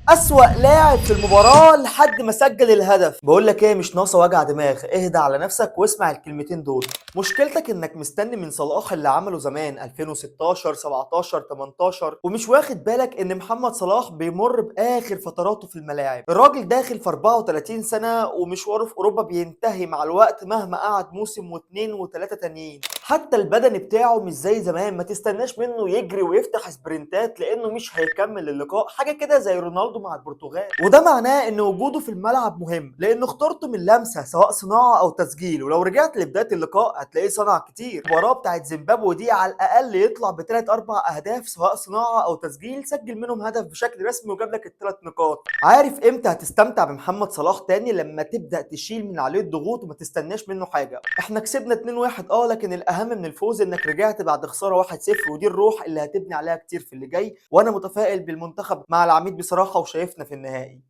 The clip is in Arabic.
أسوأ لاعب في المباراة لحد ما سجل الهدف. بقول لك ايه، مش ناقصه وجع دماغ، اهدى على نفسك واسمع الكلمتين دول. مشكلتك انك مستني من صلاح اللي عمله زمان 2016 17 18 ومش واخد بالك ان محمد صلاح بيمر باخر فتراته في الملاعب. الراجل داخل في 34 سنة ومشواره في اوروبا بينتهي مع الوقت مهما قعد موسم واتنين وتلاتة تانيين. حتى البدني بتاعه مش زي زمان، ما تستناش منه يجري ويفتح سبرنتات لانه مش هيكمل اللقاء، حاجه كده زي رونالدو مع البرتغال. وده معناه ان وجوده في الملعب مهم لانه اخترته من لمسه سواء صناعه او تسجيل، ولو رجعت لبدايه اللقاء هتلاقيه صنع كتير. المباراه بتاعت زيمبابوي دي على الاقل يطلع بثلاث اربع اهداف سواء صناعه او تسجيل، سجل منهم هدف بشكل رسمي وجاب لك الثلاث نقاط. عارف امتى هتستمتع بمحمد صلاح تاني؟ لما تبدا تشيل من عليه الضغوط وما تستناش منه حاجه. احنا كسبنا 2-1 لكن الاهم من الفوز انك رجعت بعد خساره 1-0، ودي الروح اللي هتبني عليها كتير في اللي جاي، وانا متفائل بالمنتخب مع العميد بصراحه وشايفنا في النهائي.